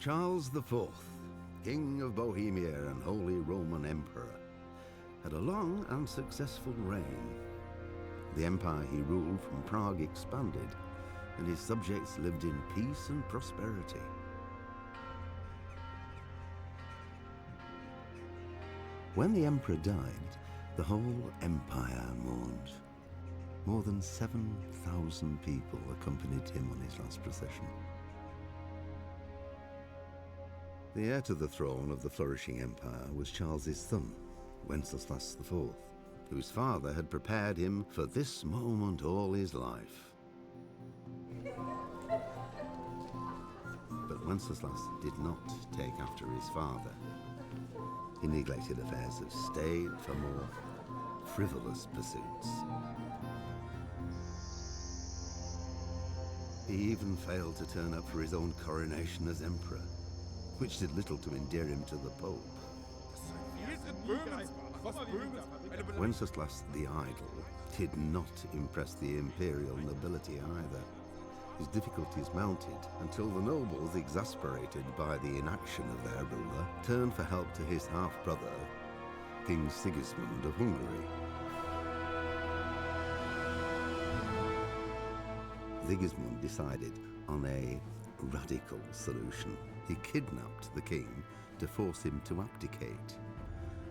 Charles IV, King of Bohemia and Holy Roman Emperor, had a long and successful reign. The empire he ruled from Prague expanded, and his subjects lived in peace and prosperity. When the emperor died, the whole empire mourned. More than 7,000 people accompanied him on his last procession. The heir to the throne of the flourishing empire was Charles's son, Wenceslas IV, whose father had prepared him for this moment all his life. But Wenceslas did not take after his father. He neglected affairs of state for more frivolous pursuits. He even failed to turn up for his own coronation as emperor, which did little to endear him to the Pope. Wenceslas the Idle did not impress the imperial nobility either. His difficulties mounted until the nobles, exasperated by the inaction of their ruler, turned for help to his half-brother, King Sigismund of Hungary. Sigismund decided on a radical solution. He kidnapped the king to force him to abdicate,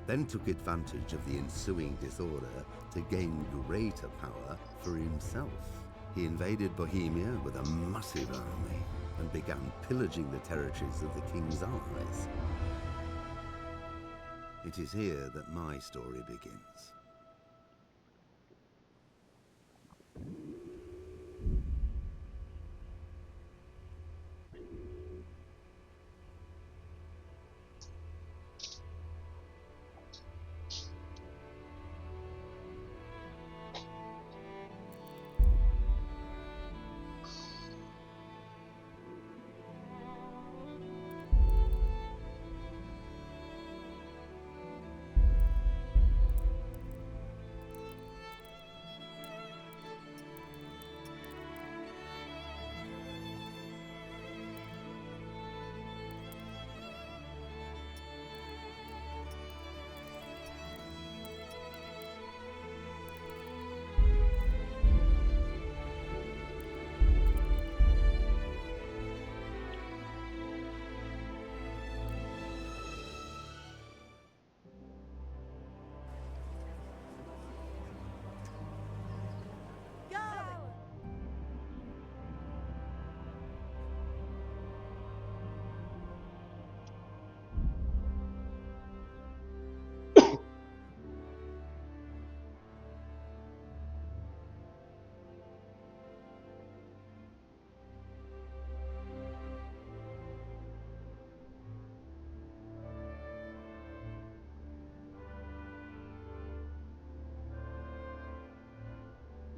then took advantage of the ensuing disorder to gain greater power for himself. He invaded Bohemia with a massive army and began pillaging the territories of the king's allies. It is here that my story begins.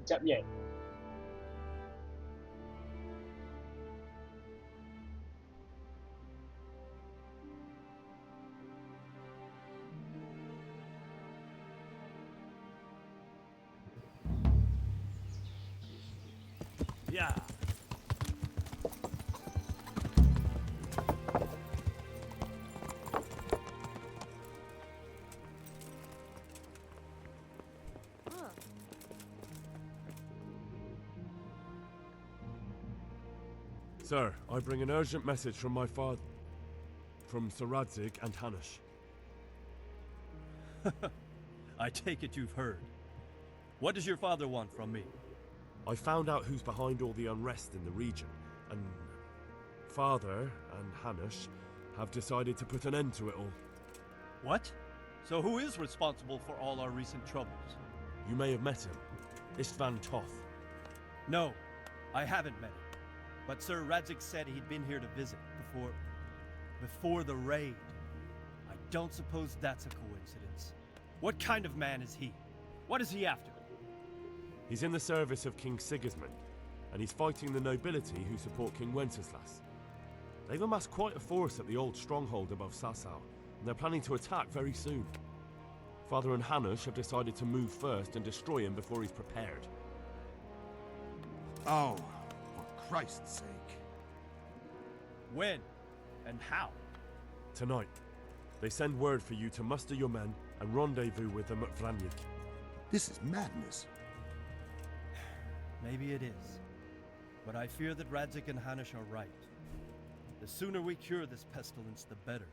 Chậm nhẹ. Yeah. Sir, I bring an urgent message from my father, from Sir Radzig and Hanush. I take it you've heard. What does your father want from me? I found out who's behind all the unrest in the region, and Father and Hanush have decided to put an end to it all. What? So who is responsible for all our recent troubles? You may have met him, Istvan Toth. No, I haven't met him. But Sir Radzig said he'd been here to visit before the raid. I don't suppose that's a coincidence. What kind of man is he? What is he after? He's in the service of King Sigismund, and he's fighting the nobility who support King Wenceslas. They've amassed quite a force at the old stronghold above Sasau, and they're planning to attack very soon. Father and Hanush have decided to move first and destroy him before he's prepared. Oh, for Christ's sake. When? And how? Tonight, they send word for you to muster your men and rendezvous with them at Vranyik. This is madness. Maybe it is. But I fear that Radzik and Hanish are right. The sooner we cure this pestilence, the better.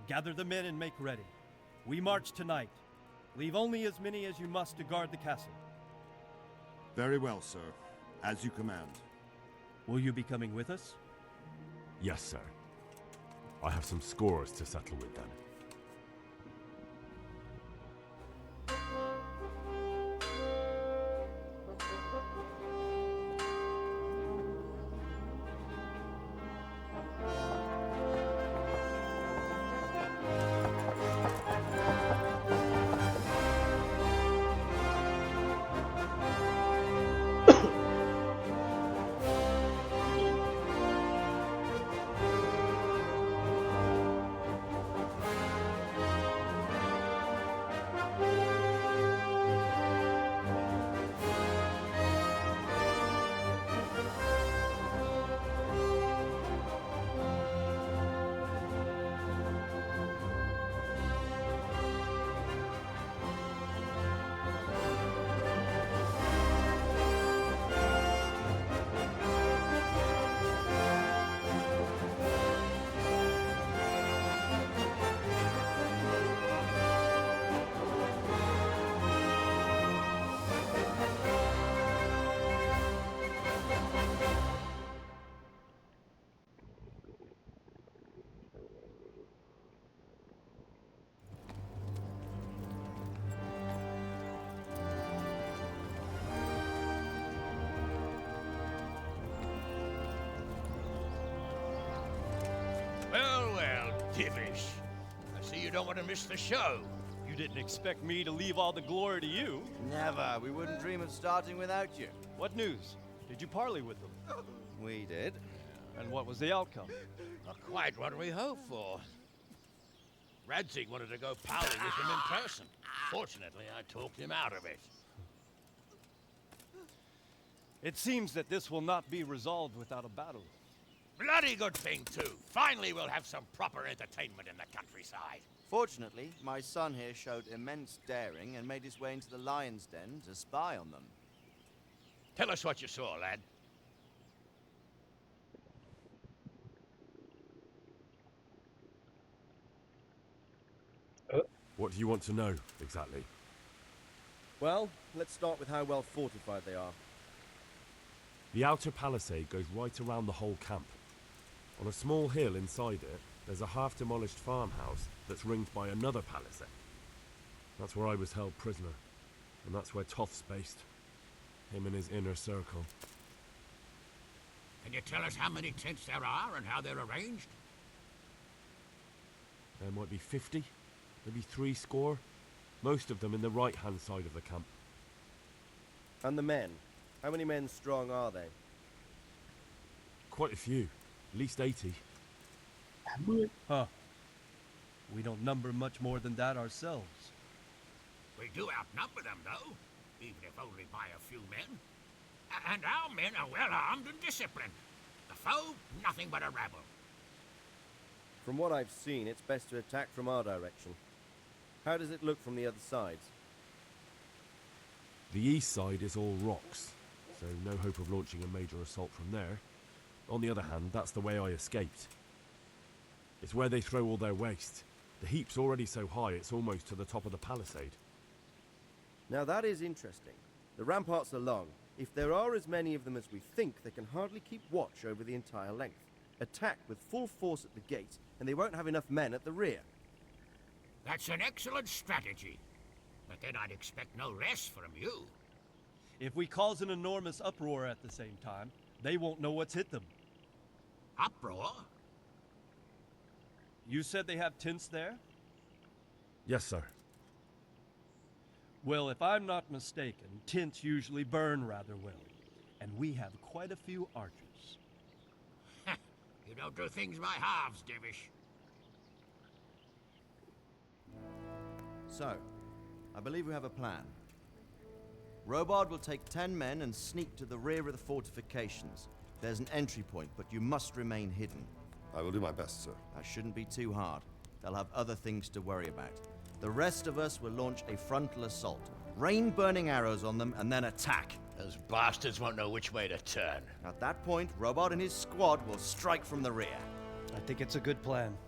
Gather the men and make ready. We march tonight. Leave only as many as you must to guard the castle. Very well, sir. As you command. Will you be coming with us? Yes, sir. I have some scores to settle with them. Well, Divish. I see you don't want to miss the show. You didn't expect me to leave all the glory to you. Never. We wouldn't dream of starting without you. What news? Did you parley with them? We did. And what was the outcome? Not quite what we hoped for. Radzik wanted to go parley with him in person. Fortunately, I talked him out of it. It seems that this will not be resolved without a battle. Bloody good thing, too. Finally, we'll have some proper entertainment in the countryside. Fortunately, my son here showed immense daring and made his way into the lion's den to spy on them. Tell us what you saw, lad. What do you want to know, exactly? Well, let's start with how well fortified they are. The outer palisade goes right around the whole camp. On a small hill inside it, there's a half-demolished farmhouse that's ringed by another palisade. That's where I was held prisoner, and that's where Toth's based. Him and his inner circle. Can you tell us how many tents there are and how they're arranged? There might be 50, maybe 3 score. Most of them in the right-hand side of the camp. And the men? How many men strong are they? Quite a few, at least 80. Huh. We don't number much more than that ourselves. We do outnumber them, though, even if only by a few men. And our men are well armed and disciplined. The foe, nothing but a rabble. From what I've seen, it's best to attack from our direction. How does it look from the other sides? The east side is all rocks, so no hope of launching a major assault from there. On the other hand, that's the way I escaped. It's where they throw all their waste. The heap's already so high it's almost to the top of the palisade. Now that is interesting. The ramparts are long. If there are as many of them as we think, they can hardly keep watch over the entire length. Attack with full force at the gate, and they won't have enough men at the rear. That's an excellent strategy. But then I'd expect no less from you. If we cause an enormous uproar at the same time, they won't know what's hit them. Uproar? You said they have tents there? Yes, sir. Well, if I'm not mistaken, tents usually burn rather well. And we have quite a few archers. You don't do things by halves, Divish. So, I believe we have a plan. Robard will take 10 men and sneak to the rear of the fortifications. There's an entry point, but you must remain hidden. I will do my best, sir. That shouldn't be too hard. They'll have other things to worry about. The rest of us will launch a frontal assault. Rain burning arrows on them and then attack. Those bastards won't know which way to turn. At that point, Robot and his squad will strike from the rear. I think it's a good plan.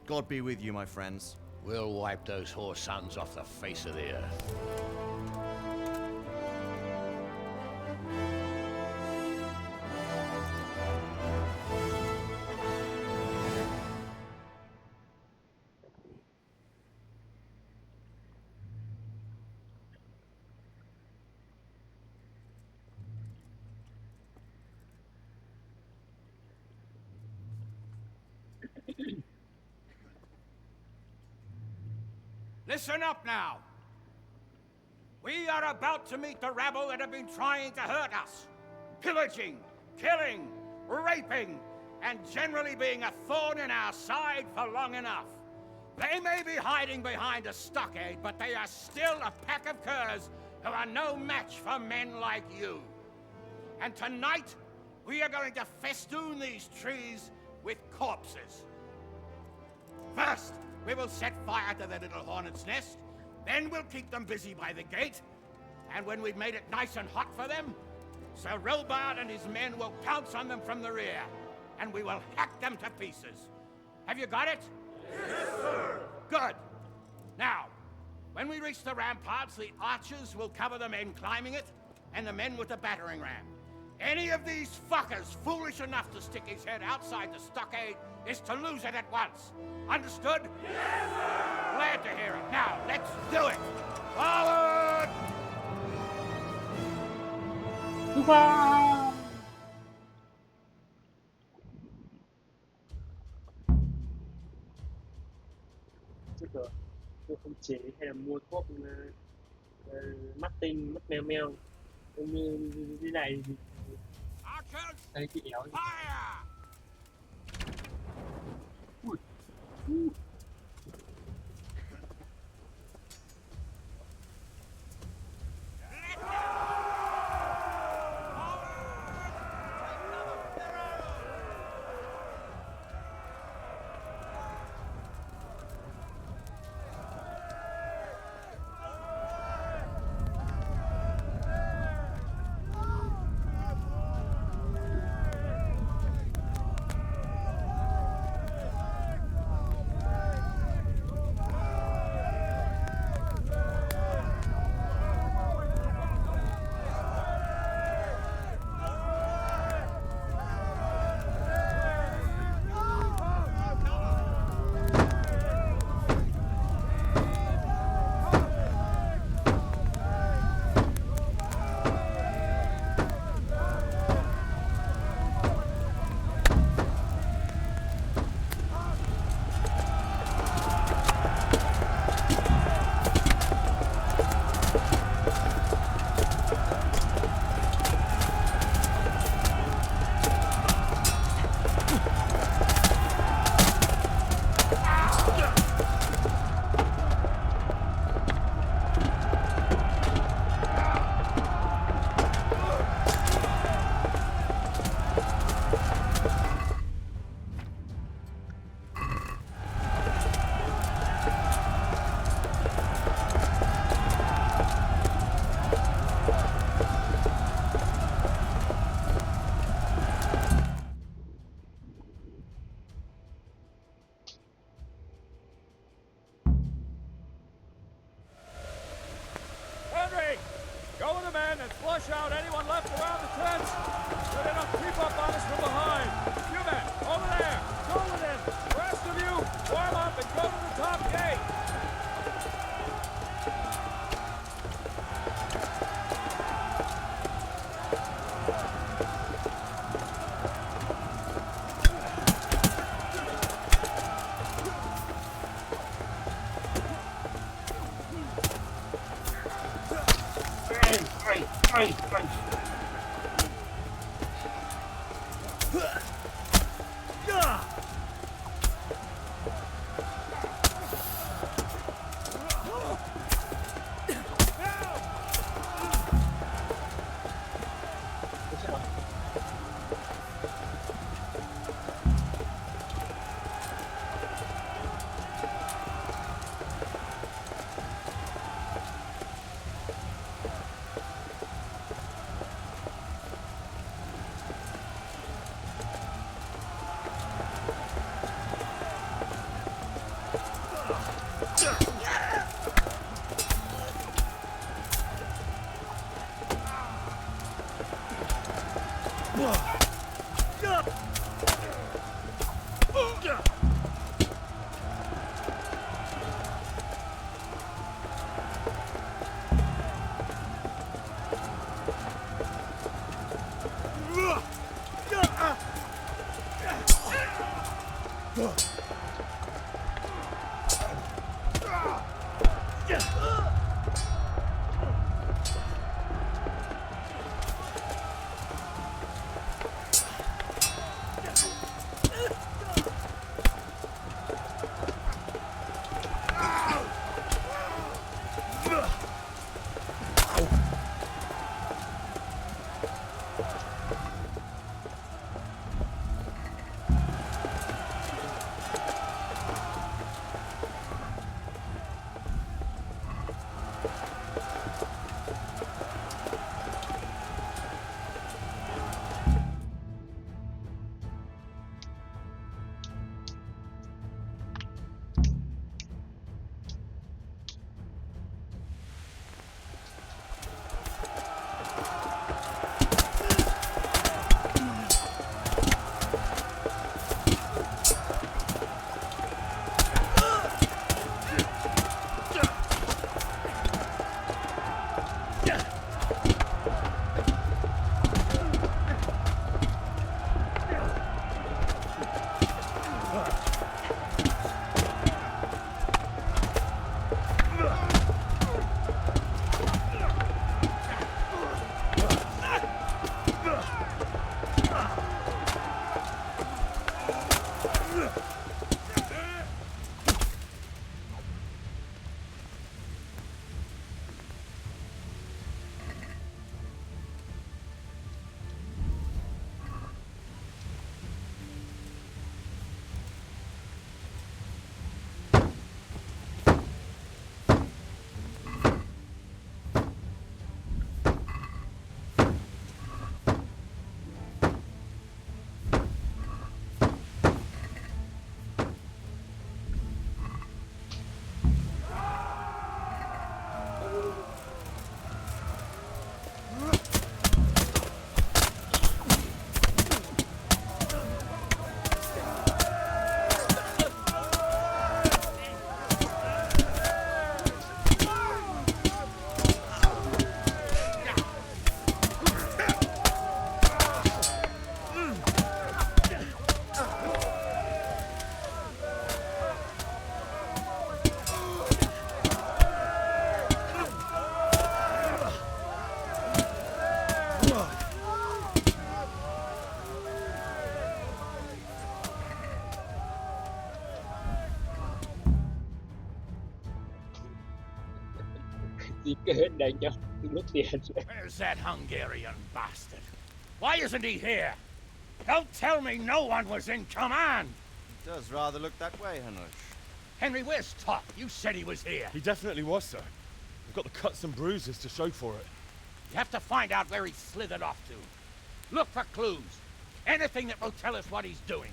God be with you, my friends. We'll wipe those whore sons off the face of the earth. Listen up now. We are about to meet the rabble that have been trying to hurt us. Pillaging, killing, raping, and generally being a thorn in our side for long enough. They may be hiding behind a stockade, but they are still a pack of curs who are no match for men like you. And tonight, we are going to festoon these trees with corpses. First, we will set fire to the little hornet's nest. Then we'll keep them busy by the gate. And when we've made it nice and hot for them, Sir Robard and his men will pounce on them from the rear. And we will hack them to pieces. Have you got it? Yes, sir! Good. Now, when we reach the ramparts, the archers will cover the men climbing it, and the men with the battering ram. Any of these fuckers foolish enough to stick his head outside the stockade is to lose it at once. Understood? Yes, sir! Glad to hear it. Now, let's do it! Forward! 出发！这个tôi không chế hay là mua thuốc mắt tinh, mắt mèo mèo như thế này thì Archers, đây chị éo. fire! Chỉ kể để cho rút tiền. Where's that Hungarian bastard? Why isn't he here? Don't tell me no one was in command! It does rather look that way, Hanush. Henry, where's Top? You said he was here. He definitely was, sir. We've got the cuts and bruises to show for it. You have to find out where he slithered off to. Look for clues. Anything that will tell us what he's doing.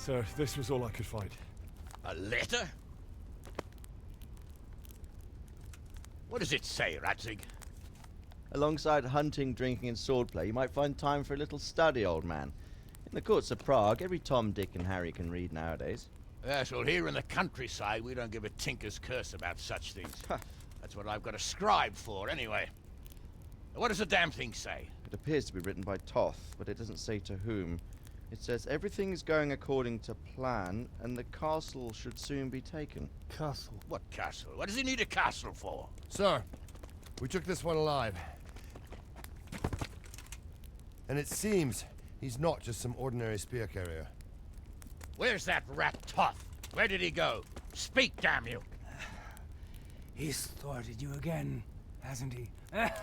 Sir, this was all I could find. A letter? What does it say, Radzig? Alongside hunting, drinking, and swordplay, you might find time for a little study, old man. In the courts of Prague, every Tom, Dick, and Harry can read nowadays. Yes, well, here in the countryside, we don't give a tinker's curse about such things. That's what I've got a scribe for, anyway. What does the damn thing say? It appears to be written by Toth, but it doesn't say to whom. It says everything's going according to plan, and the castle should soon be taken. Castle. What castle? What does he need a castle for? Sir, we took this one alive. And it seems he's not just some ordinary spear carrier. Where's that rat Toth? Where did he go? Speak, damn you! He's thwarted you again, hasn't he? If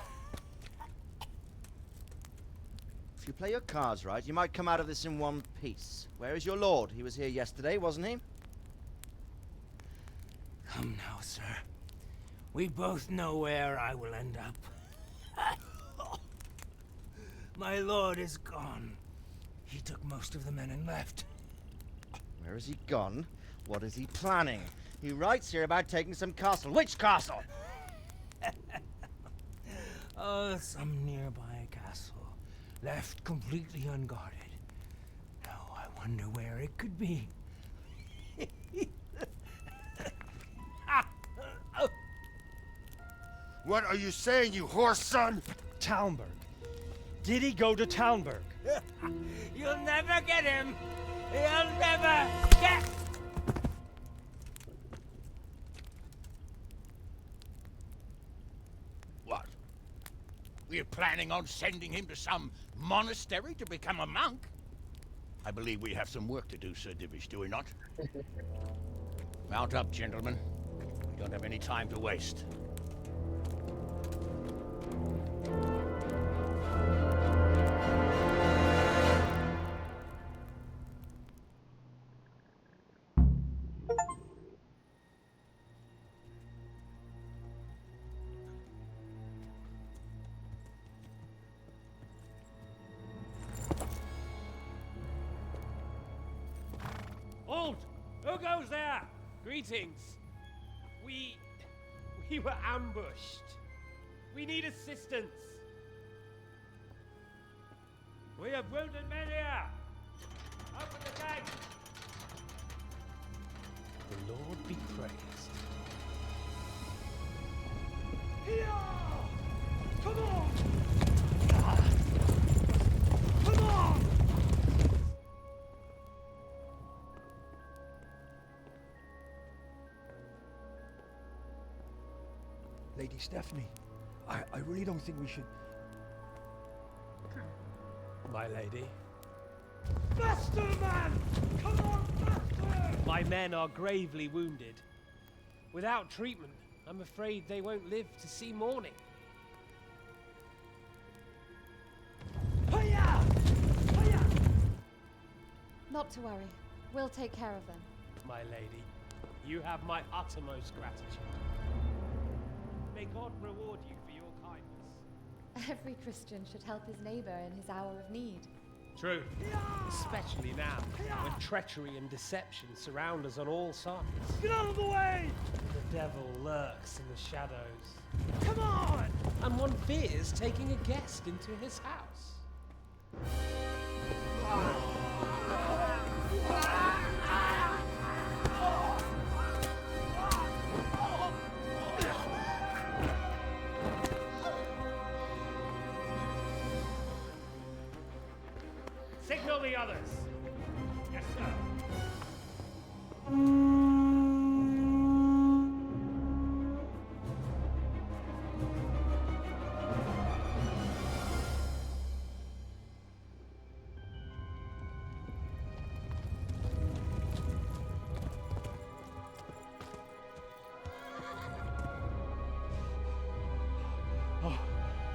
you play your cards right, you might come out of this in one piece. Where is your lord? He was here yesterday, wasn't he? Come now, sir. We both know where I will end up. My lord is gone. He took most of the men and left. Where has he gone? What is he planning? He writes here about taking some castle. Which castle? Oh, some nearby castle. Left completely unguarded. Now I wonder where it could be. What are you saying, you horse son? Talmberg. Did he go to Talmberg? You'll never get him! You'll never get... What? We're planning on sending him to some monastery to become a monk? I believe we have some work to do, Sir Divish, do we not? Mount up, gentlemen. We don't have any time to waste. Halt! Who goes there? Greetings. We were ambushed. We need assistance. We have wounded men here. Open the gate. The Lord be praised. Here! Come on! Come on! Lady Stephanie, I really don't think we should... My lady. Faster, man! Come on, faster! My men are gravely wounded. Without treatment, I'm afraid they won't live to see morning. Hiya! Hiya! Not to worry. We'll take care of them. My lady, you have my uttermost gratitude. May God reward you for your kindness. Every Christian should help his neighbor in his hour of need. True. Especially now, when treachery and deception surround us on all sides. Get out of the way! The devil lurks in the shadows. Come on! And one fears taking a guest into his house. Signal the others. Yes, sir.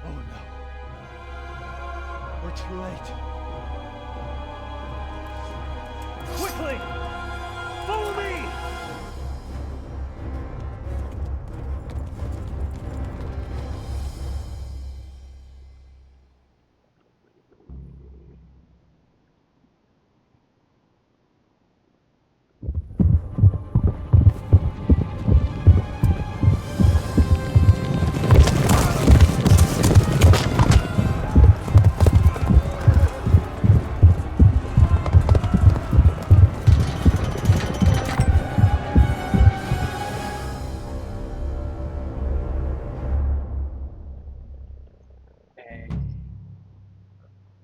Oh no. We're too late. Quickly! Follow me!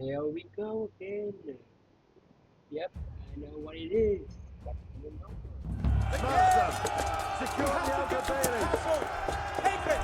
Here we go again. Yep, I know what it is. But I don't know. Secure the outer bailey. Take it!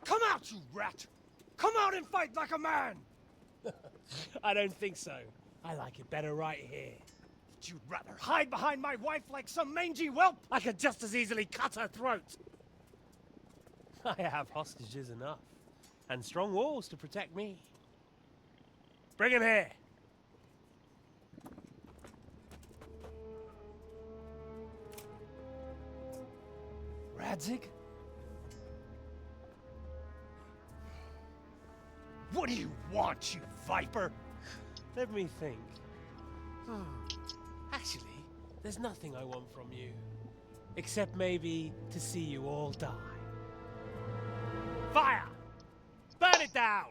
Come out, you rat! Come out and fight like a man! I don't think so. I like it better right here. Would you rather hide behind my wife like some mangy whelp? I could just as easily cut her throat. I have hostages enough, and strong walls to protect me. Bring him here. Radzig? What do you want, you viper? Let me think. Actually, there's nothing I want from you. Except maybe to see you all die. Fire! Burn it down!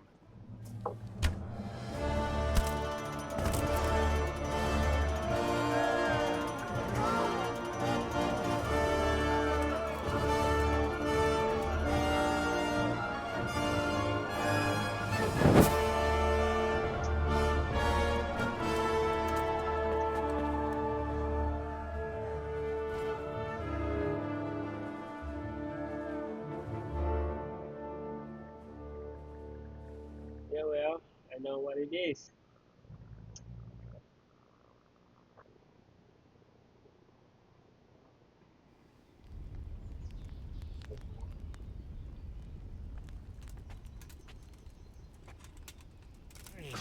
Yeah, well, I know what it is.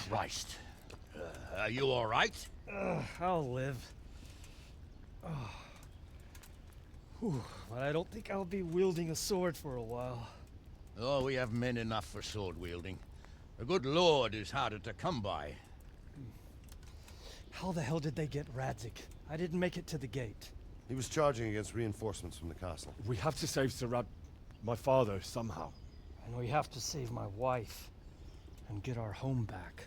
Christ. Are you all right? I'll live. Whew, but I don't think I'll be wielding a sword for a while. Oh, we have men enough for sword wielding. The good lord is harder to come by. How the hell did they get Radzig? I didn't make it to the gate. He was charging against reinforcements from the castle. We have to save my father somehow. And we have to save my wife and get our home back.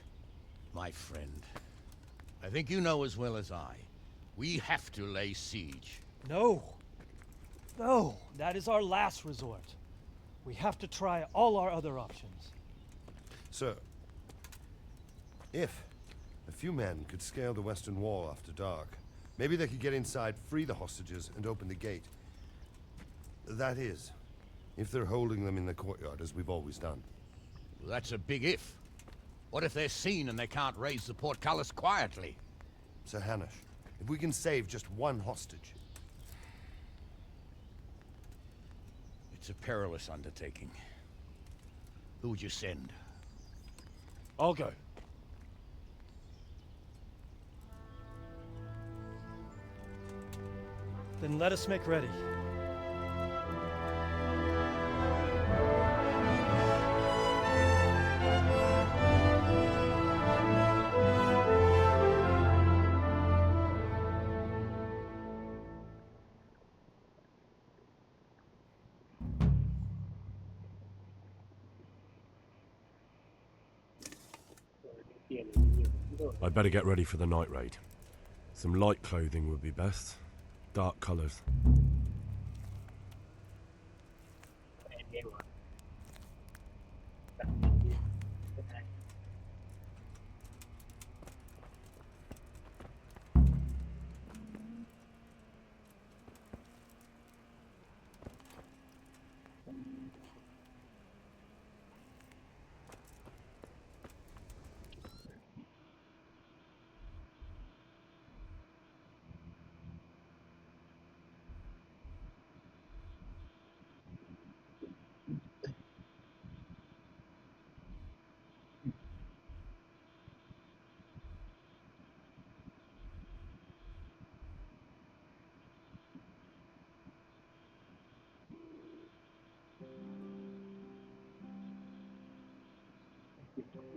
My friend, I think you know as well as I. We have to lay siege. No. No, that is our last resort. We have to try all our other options. Sir, if a few men could scale the western wall after dark, maybe they could get inside, free the hostages, and open the gate. That is, if they're holding them in the courtyard as we've always done. Well, that's a big if. What if they're seen and they can't raise the portcullis quietly? Sir Hanush, if we can save just one hostage. It's a perilous undertaking. Who would you send? I'll go. Then let us make ready. I'd better get ready for the night raid. Some light clothing would be best. Dark colours.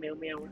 Mèo mèo.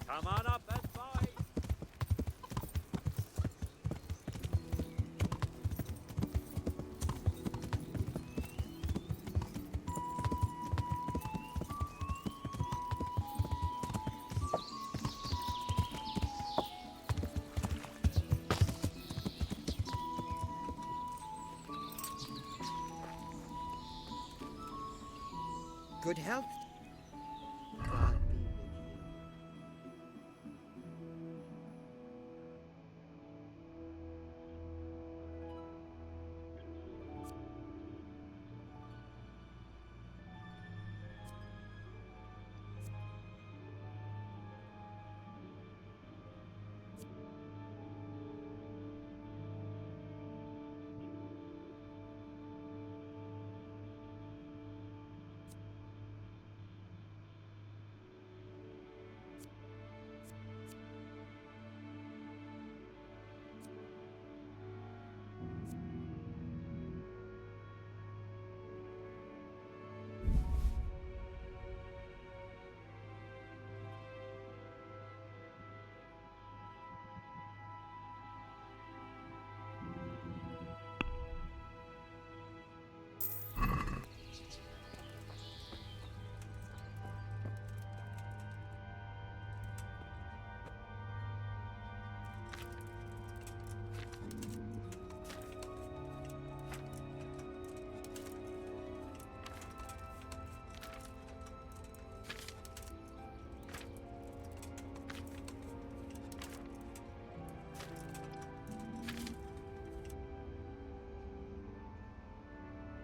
Come on up and fight! Good health.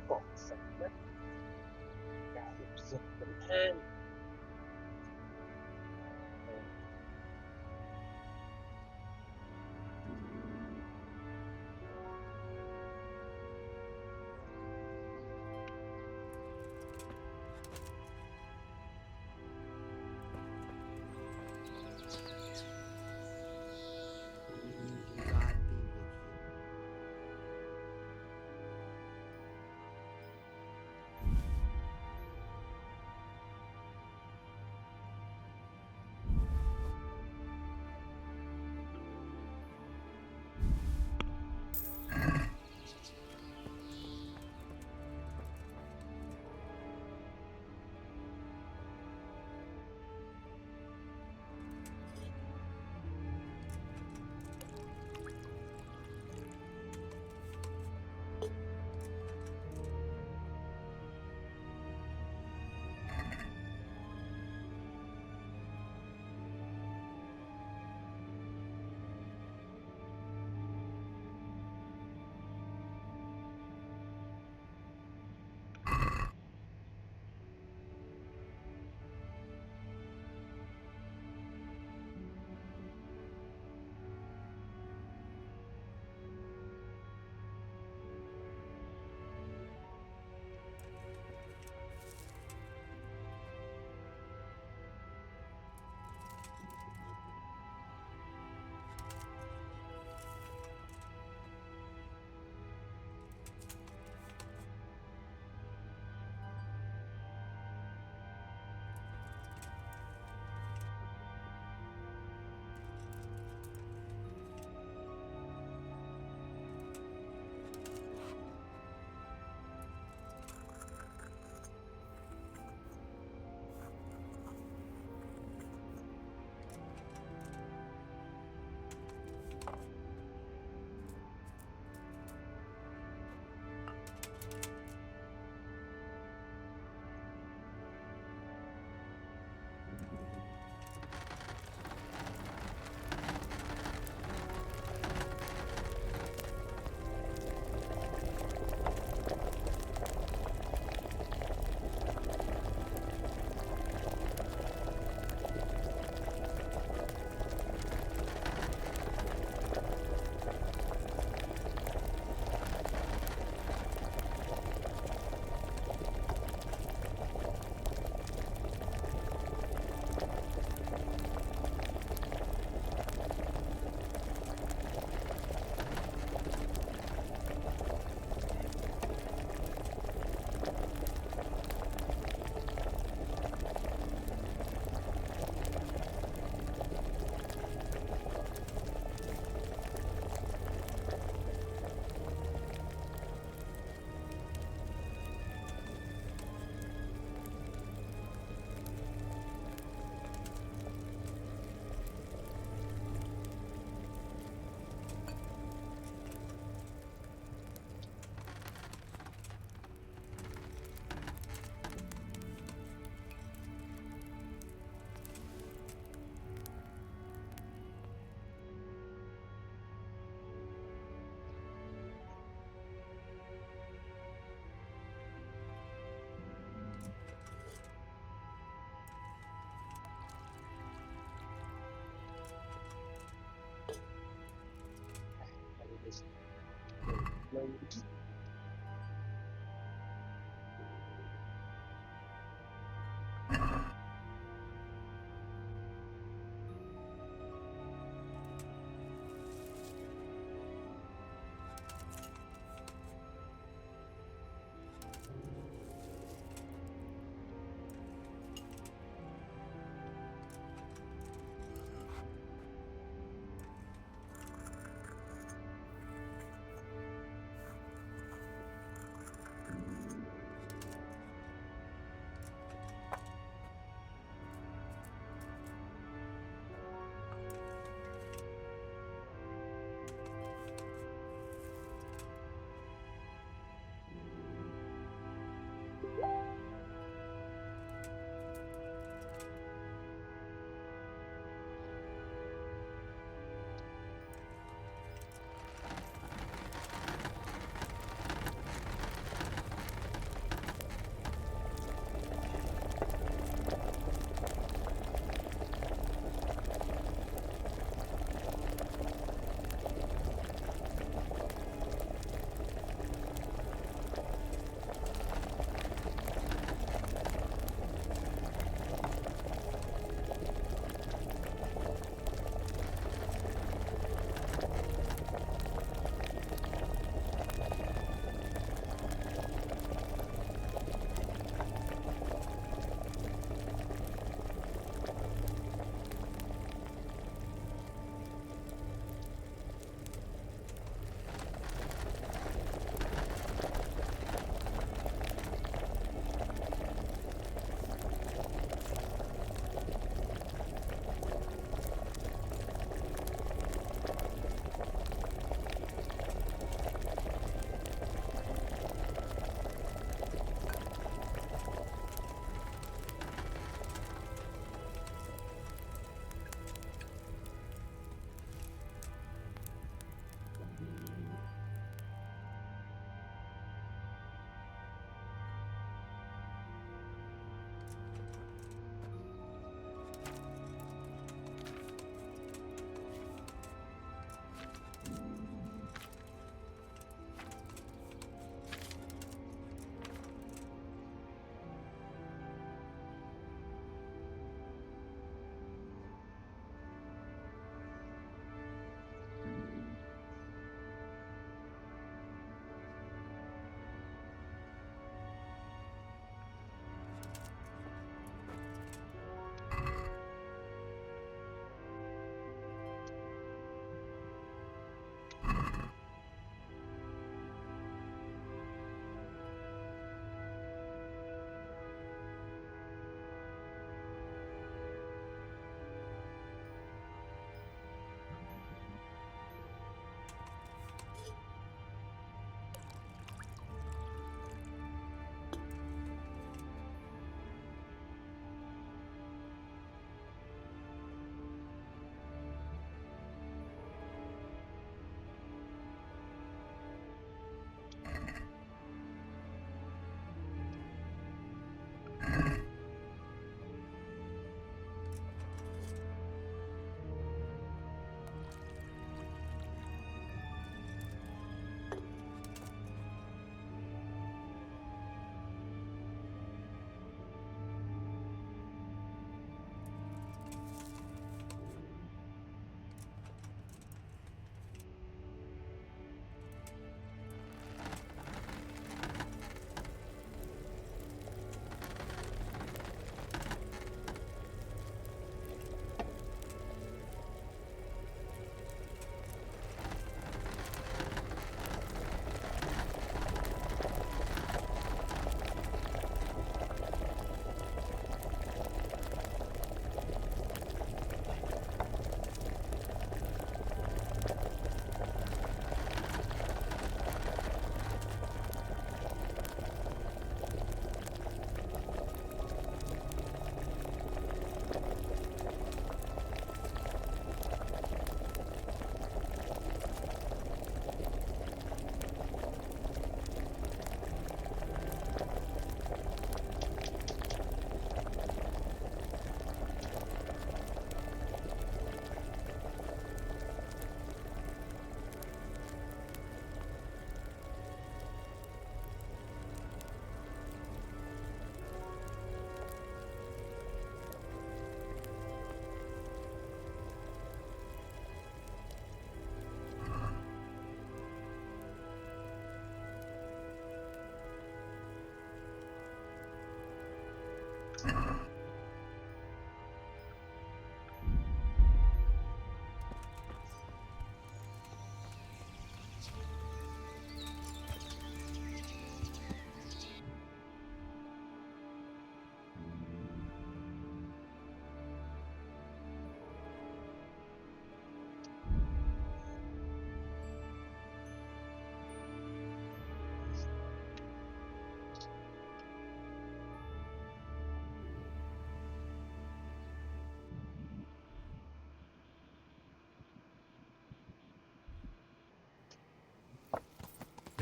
Cột sạch mất. Cả một rừng than.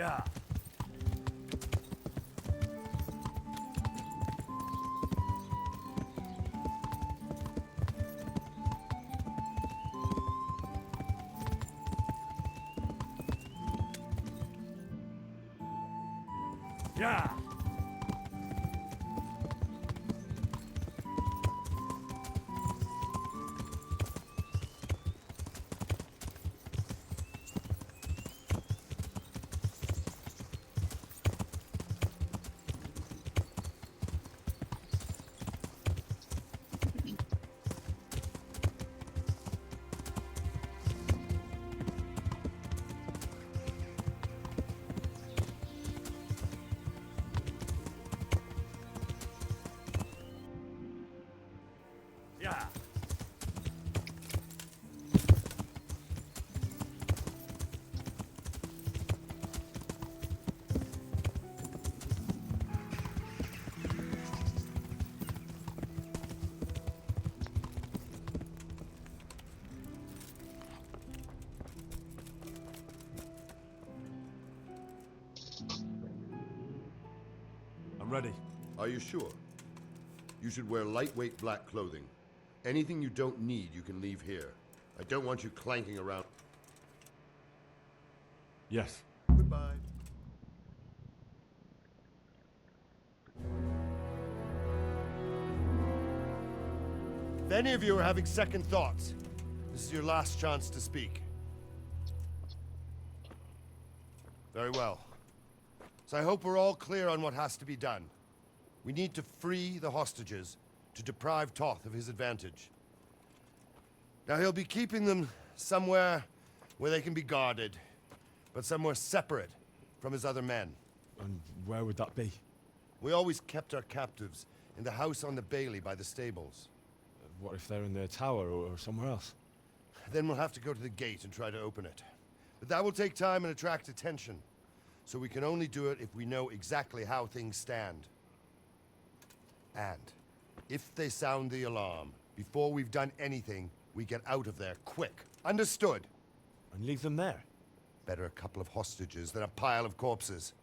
Yeah. Yeah. Yeah. I'm ready. Are you sure? You should wear lightweight black clothing. Anything you don't need, you can leave here. I don't want you clanking around. Yes. Goodbye. If any of you are having second thoughts, this is your last chance to speak. Very well. So I hope we're all clear on what has to be done. We need to free the hostages to deprive Toth of his advantage. Now he'll be keeping them somewhere where they can be guarded, but somewhere separate from his other men. And where would that be? We always kept our captives in the house on the Bailey by the stables. What if they're in their tower or somewhere else? Then we'll have to go to the gate and try to open it. But that will take time and attract attention. So we can only do it if we know exactly how things stand. And if they sound the alarm, before we've done anything, we get out of there quick. Understood? And leave them there? Better a couple of hostages than a pile of corpses.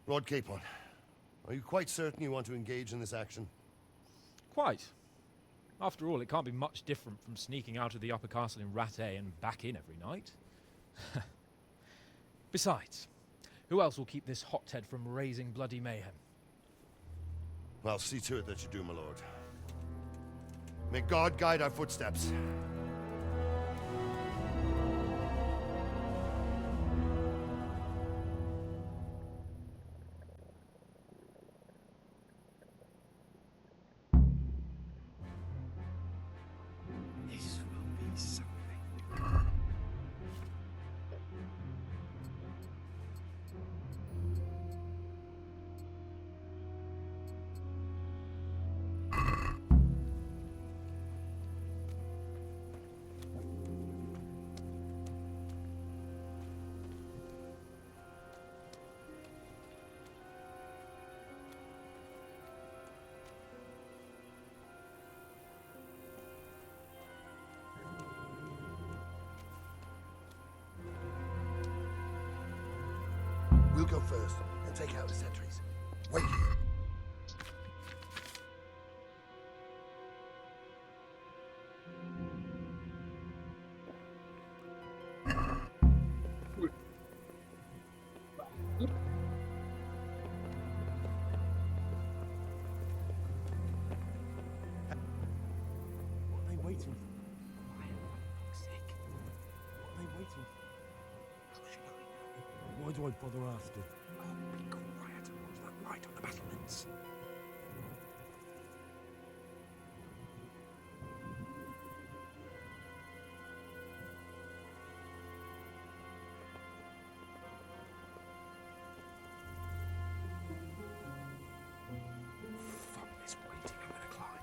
Lord Capon, are you quite certain you want to engage in this action? Quite. After all, it can't be much different from sneaking out of the upper castle in Rattay and back in every night. Besides, who else will keep this hothead from raising bloody mayhem? Well, see to it that you do, my lord. May God guide our footsteps. This will be something. We'll go first and take out the sentries. Wait here. What are they waiting for? What are they waiting for? Why do I bother asking? Be quiet and watch that light on the battlements. Fuck this waiting, I'm gonna climb.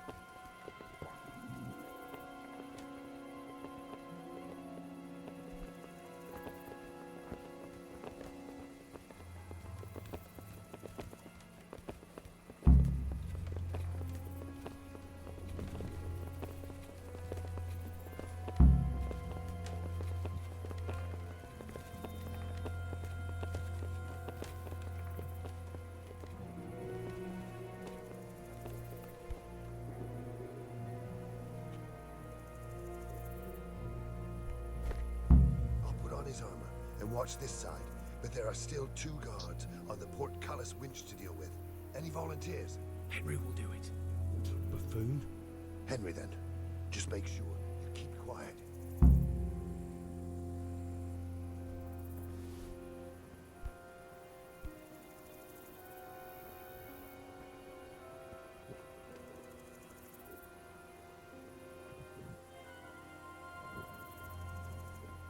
watch this side, but there are still 2 guards on the portcullis winch to deal with. Any volunteers? Henry will do it. Buffoon. Henry, then. Just make sure you keep quiet.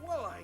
Well, I...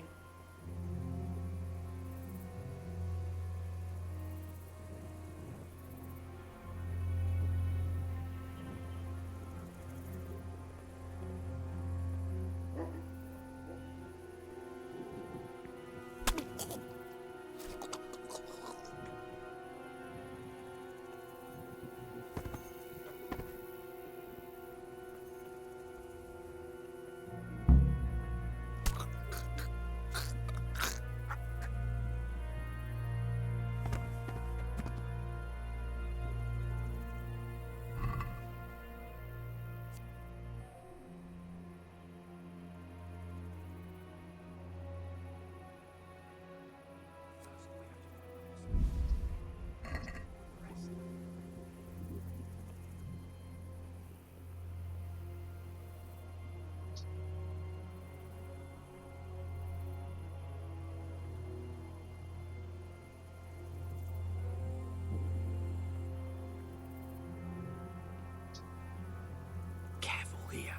Careful here.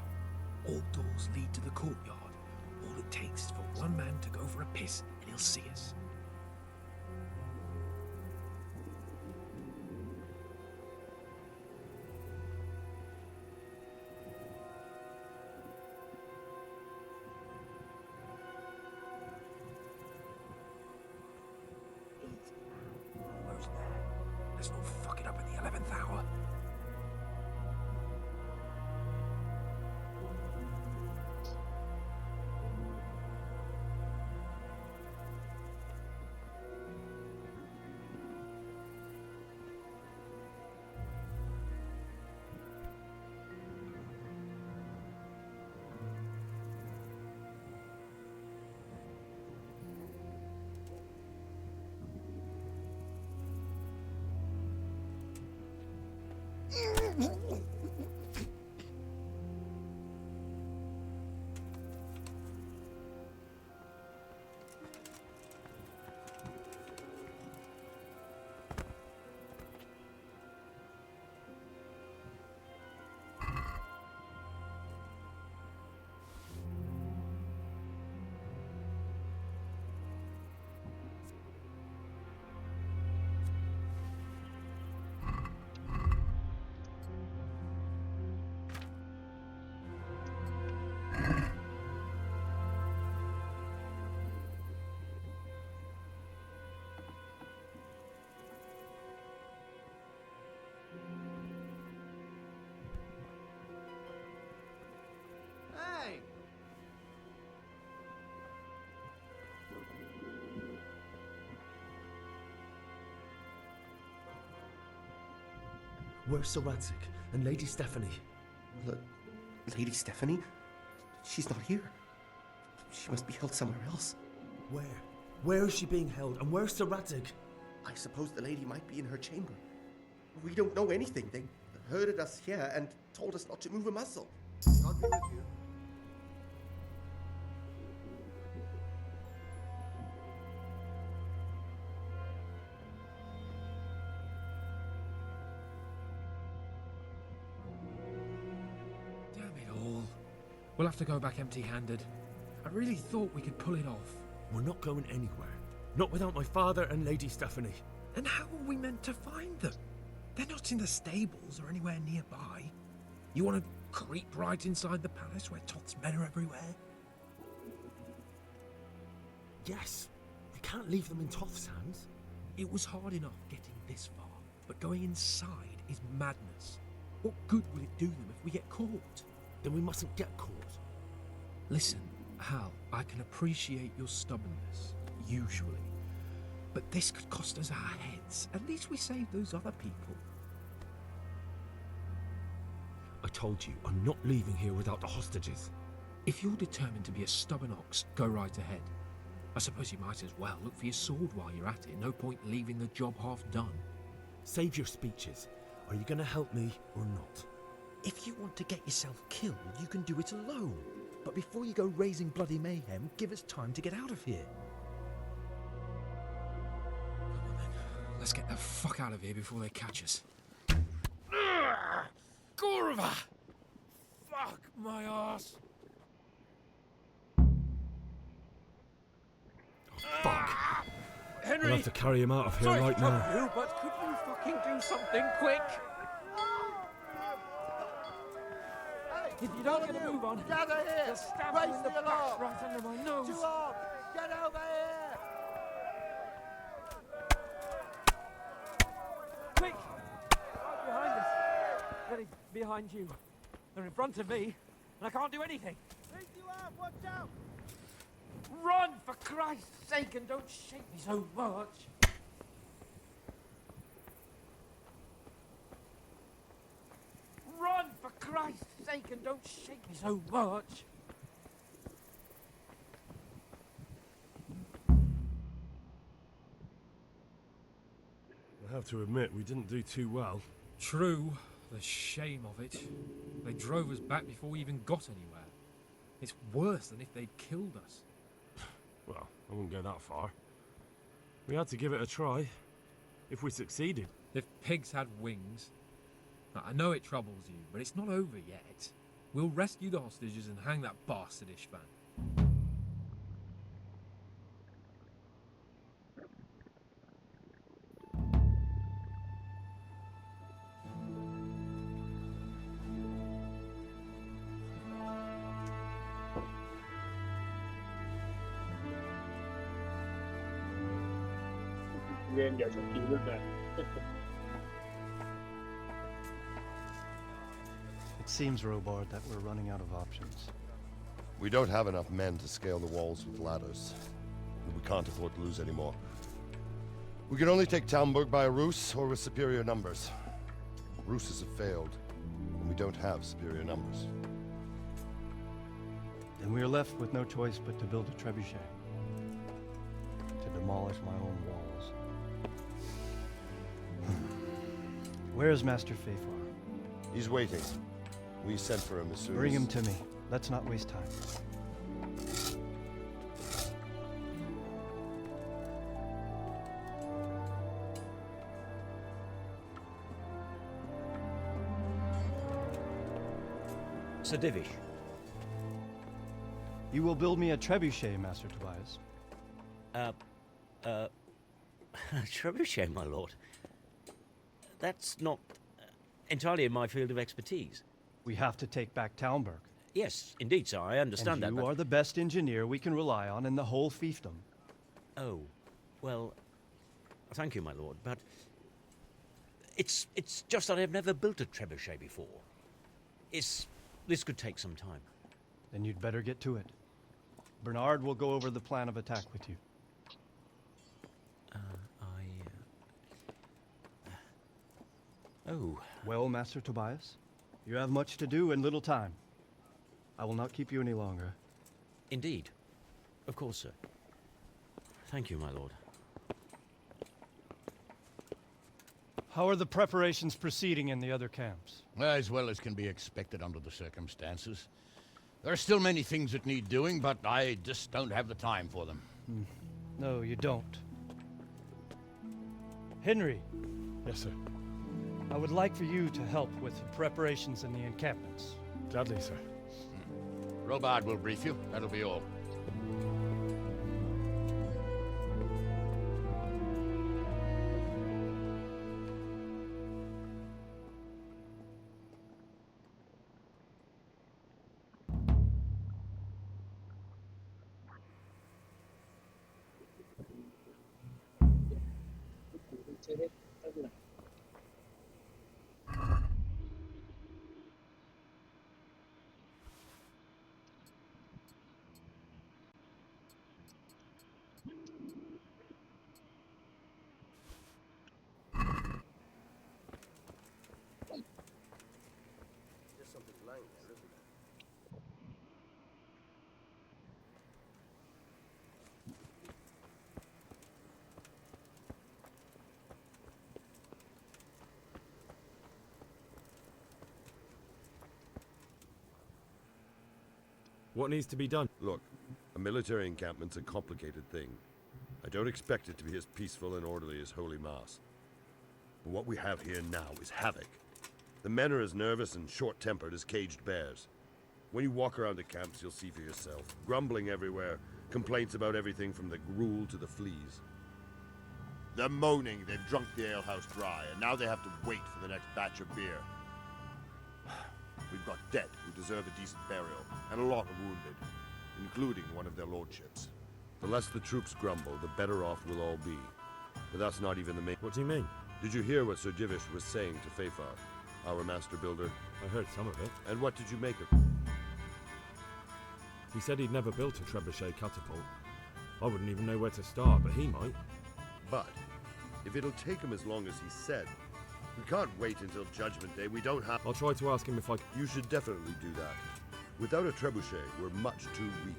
All doors lead to the courtyard. All it takes is for one man to go for a piss and he'll see us. Almost there. Let's not fuck it up at the 11th hour. Hey! Where's Sir Radzik and Lady Stephanie? Lady Stephanie? She's not here. She must be held somewhere else. Where? Where is she being held? And where's Sir Radzik? I suppose the lady might be in her chamber. We don't know anything. They herded us here and told us not to move a muscle. God be with you. Damn it all. We'll have to go back empty-handed. I really thought we could pull it off. We're not going anywhere. Not without my father and Lady Stephanie. And how are we meant to find them? They're not in the stables or anywhere nearby. You want to creep right inside the palace where Toth's men are everywhere? Yes. We can't leave them in Toth's hands. It was hard enough getting this far, but going inside is madness. What good will it do them if we get caught? Then we mustn't get caught. Listen, Hal, I can appreciate your stubbornness, usually. But this could cost us our heads. At least we saved those other people. I told you, I'm not leaving here without the hostages. If you're determined to be a stubborn ox, go right ahead. I suppose you might as well look for your sword while you're at it. No point leaving the job half done. Save your speeches. Are you going to help me or not? If you want to get yourself killed, you can do it alone. But before you go raising bloody mayhem, give us time to get out of here. Come on then. Let's get the fuck out of here before they catch us. Kurva! Fuck my ass! Fuck! Henry! I'll have to carry him out of here Sorry right to now. trouble you, but could you fucking do something quick? If you don't get a move on, gather here! they'll stab you in the back right under my nose. Two arms! Get over here! Quick! Right behind us. Getting behind you. They're in front of me, and I can't do anything. Pick you up! Watch out! Run, for Christ's sake, and don't shake me so much. Run, for Christ's sake, and don't shake me so much. I have to admit, we didn't do too well. True. The shame of it. They drove us back before we even got anywhere. It's worse than if they'd killed us. Well, I wouldn't go that far. We had to give it a try. If we succeeded. If pigs had wings. I know it troubles you, but it's not over yet. We'll rescue the hostages and hang that bastard Ishvan. It seems, Robard, that we're running out of options. We don't have enough men to scale the walls with ladders. And we can't afford to lose any more. We can only take Talmberg by a ruse or with superior numbers. Ruses have failed, and we don't have superior numbers. Then we are left with no choice but to build a trebuchet. To demolish my own walls. Where is Master Fafar? He's waiting. We sent for him as soon Bring as... him to me. Let's not waste time. Sir Divish. You will build me a trebuchet, Master Tobias. Trebuchet, my lord. That's not entirely in my field of expertise. We have to take back Talmberg. Yes, indeed, sir. I understand that. You are the best engineer we can rely on in the whole fiefdom. Oh, well, thank you, my lord, but it's just that I've never built a trebuchet before. This could take some time. Then you'd better get to it. Bernard will go over the plan of attack with you. Oh. Well, Master Tobias, you have much to do and little time. I will not keep you any longer. Indeed. Of course, sir. Thank you, my lord. How are the preparations proceeding in the other camps? As well as can be expected under the circumstances. There are still many things that need doing, but I just don't have the time for them. No, you don't. Henry. Yes, sir. I would like for you to help with the preparations in the encampments. Gladly, sir. Robard will brief you. That'll be all. What needs to be done? Look, a military encampment's a complicated thing. I don't expect it to be as peaceful and orderly as Holy Mass. But what we have here now is havoc. The men are as nervous and short-tempered as caged bears. When you walk around the camps, you'll see for yourself. Grumbling everywhere, complaints about everything from the gruel to the fleas. They're moaning they've drunk the alehouse dry, and now they have to wait for the next batch of beer. We've got dead who deserve a decent burial, and a lot of wounded, including one of their lordships. The less the troops grumble, the better off we'll all be. But that's not even the main... What do you mean? Did you hear what Sir Divish was saying to Fafar, our master builder? I heard some of it. And what did you make of it? He said he'd never built a trebuchet catapult. I wouldn't even know where to start, but he might. But, if it'll take him as long as he said, we can't wait until Judgment Day. We don't have... I'll try to ask him if I... You should definitely do that. Without a trebuchet, we're much too weak.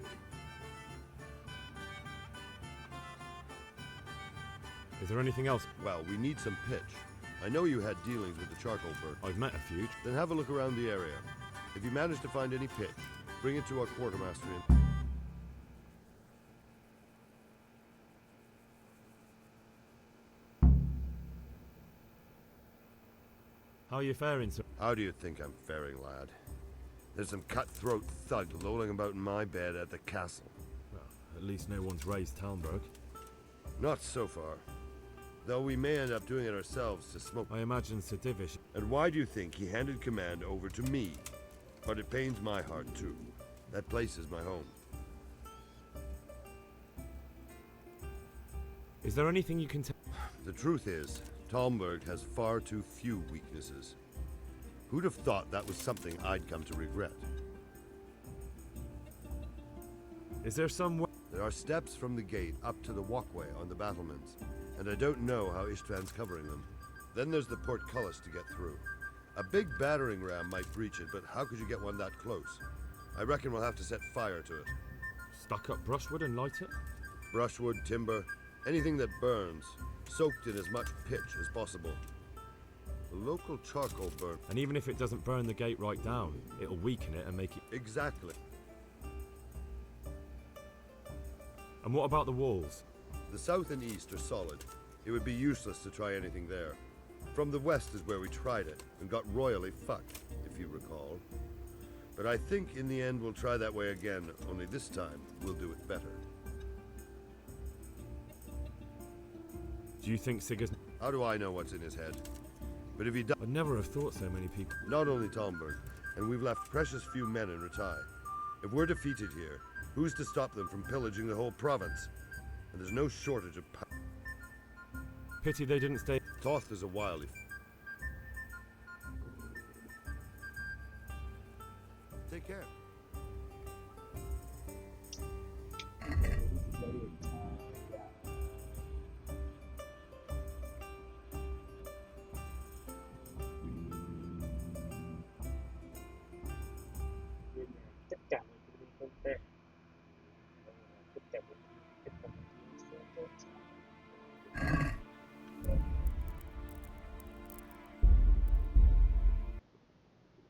Is there anything else? Well, we need some pitch. I know you had dealings with the charcoal burn. I've met a few. Then have a look around the area. If you manage to find any pitch, bring it to our quartermaster in... How are you faring, sir? How do you think I'm faring, lad? There's some cutthroat thug lolling about in my bed at the castle. Well, at least no one's raised Talmberg. Not so far. Though we may end up doing it ourselves to smoke. I imagine Sir Divish... And why do you think he handed command over to me? But it pains my heart, too. That place is my home. Is there anything you can tell? The truth is, Talmberg has far too few weaknesses. Who'd have thought that was something I'd come to regret? Is there some way... There are steps from the gate up to the walkway on the battlements, and I don't know how Istvan's covering them. Then there's the portcullis to get through. A big battering ram might breach it, but how could you get one that close? I reckon we'll have to set fire to it. Stack up brushwood and light it? Brushwood, timber, anything that burns, soaked in as much pitch as possible. The local charcoal burn. And even if it doesn't burn the gate right down, it'll weaken it and make it... Exactly. And what about the walls? The south and east are solid. It would be useless to try anything there. From the west is where we tried it, and got royally fucked, if you recall. But I think in the end we'll try that way again, only this time we'll do it better. Do you think Sigismund... How do I know what's in his head? But if he does... I'd never have thought so many people... Not only Talmberg, and we've left precious few men in Ratai. If we're defeated here, who's to stop them from pillaging the whole province? And there's no shortage of power. Pity they didn't stay... Toth is a wily... Take care.